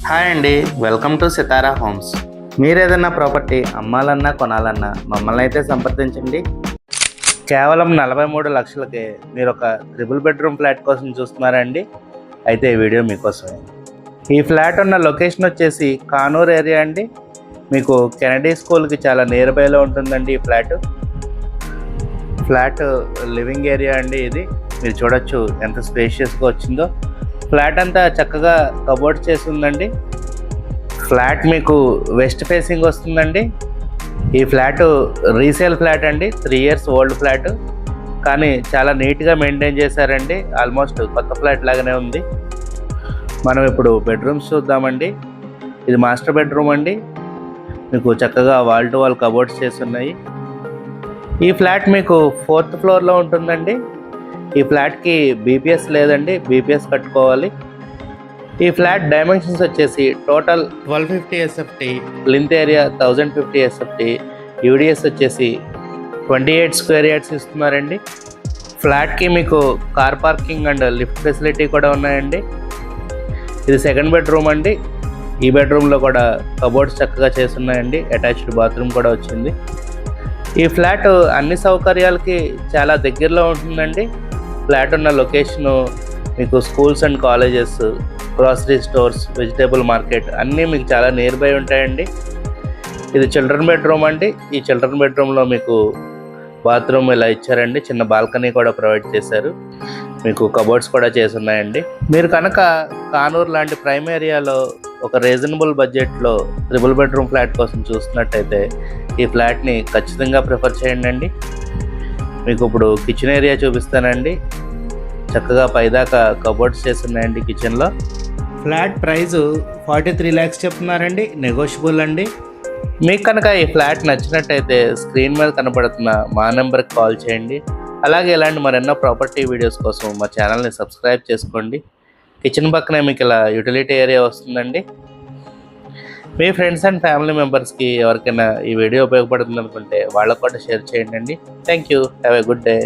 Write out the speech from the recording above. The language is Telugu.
హాయ్ అండి, వెల్కమ్ టు సితారా హోమ్స్. మీరు ఏదైనా ప్రాపర్టీ అమ్మాలన్నా కొనాలన్నా మమ్మల్ని అయితే సంప్రదించండి. కేవలం 43 లక్షలకే మీరు ఒక ట్రిపుల్ బెడ్రూమ్ ఫ్లాట్ కోసం చూస్తున్నారా అండి? అయితే ఈ వీడియో మీకోసమే. ఈ ఫ్లాట్ ఉన్న లొకేషన్ వచ్చేసి కానూర్ ఏరియా అండి. మీకు కెనడీ స్కూల్కి చాలా నియర్ బైలో ఉంటుందండి ఈ ఫ్లాట్ లివింగ్ ఏరియా అండి. ఇది మీరు చూడొచ్చు ఎంత స్పేషియస్గా వచ్చిందో. ఫ్లాట్ అంతా చక్కగా కబోర్డ్ చేసి ఉందండి. ఫ్లాట్ మీకు వెస్ట్ ఫేసింగ్ వస్తుందండి. ఈ ఫ్లాట్ రీసేల్ ఫ్లాట్ అండి, 3 years ఓల్డ్ ఫ్లాట్, కానీ చాలా నీట్గా మెయింటైన్ చేశారండి. ఆల్మోస్ట్ కొత్త ఫ్లాట్ లాగానే ఉంది. మనం ఇప్పుడు బెడ్రూమ్స్ చూద్దామండి. ఇది మాస్టర్ బెడ్రూమ్ అండి. మీకు చక్కగా వాల్ టు వాల్ కబోర్డ్స్ చేసి ఉన్నాయి. ఈ ఫ్లాట్ మీకు 4th ఫ్లోర్లో ఉంటుందండి. ఈ ఫ్లాట్కి బీపీఎస్ లేదండి, బీపీఎస్ కట్టుకోవాలి. ఈ ఫ్లాట్ డైమెన్షన్స్ వచ్చేసి total 1250 SFT, plinth area 1050 SFT, UDS వచ్చేసి 28 స్క్వేర్ యార్డ్స్ ఇస్తున్నారండి. ఫ్లాట్కి మీకు car parking and lift facility కూడా ఉన్నాయండి. ఇది సెకండ్ బెడ్రూమ్ అండి. ఈ బెడ్రూమ్లో కూడా కబోర్డ్స్ చక్కగా చేస్తున్నాయండి. అటాచ్డ్ బాత్రూమ్ కూడా వచ్చింది. ఈ ఫ్లాట్ అన్ని సౌకర్యాలకి చాలా దగ్గరలో ఉంటుందండి. ఫ్లాట్ ఉన్న లొకేషను మీకు schools and colleges, grocery stores, vegetable market అన్నీ మీకు చాలా నియర్ బై ఉంటాయండి. ఇది చిల్డ్రన్ బెడ్రూమ్ అండి. ఈ చిల్డ్రన్ బెడ్రూమ్లో మీకు బాత్రూమ్ ఇలా ఇచ్చారండి. చిన్న బాల్కనీ కూడా ప్రొవైడ్ చేశారు. మీకు కబోర్డ్స్ కూడా చేసి ఉన్నాయండి. మీరు కనుక కానూర్ లాంటి ప్రైమ్ ఏరియాలో ఒక రీజనబుల్ బడ్జెట్లో ట్రిపుల్ బెడ్రూమ్ ఫ్లాట్ కోసం చూస్తున్నట్టయితే ఈ ఫ్లాట్ని ఖచ్చితంగా ప్రిఫర్ చేయండి. మీకు ఇప్పుడు కిచెన్ ఏరియా చూపిస్తానండి. చక్కగా పైదాకా కబోర్డ్స్ చేసి ఉన్నాయండి కిచెన్లో. ఫ్లాట్ ప్రైజు 43 lakhs చెప్తున్నారండి, నెగోషియబుల్ అండి. మీకు కనుక ఈ ఫ్లాట్ నచ్చినట్టయితే స్క్రీన్ మీద కనపడుతున్న మా నెంబర్కి కాల్ చేయండి. అలాగే ఇలాంటి మరెన్నో ప్రాపర్టీ వీడియోస్ కోసం మా ఛానల్ని సబ్స్క్రైబ్ చేసుకోండి. కిచెన్ పక్కనే మీకు ఇలా యూటిలిటీ ఏరియా వస్తుందండి. మీ ఫ్రెండ్స్ అండ్ ఫ్యామిలీ మెంబర్స్కి ఎవరికైనా ఈ వీడియో ఉపయోగపడుతుంది అనుకుంటే వాళ్ళకు కూడా షేర్ చేయండి. Thank you. Have a good day.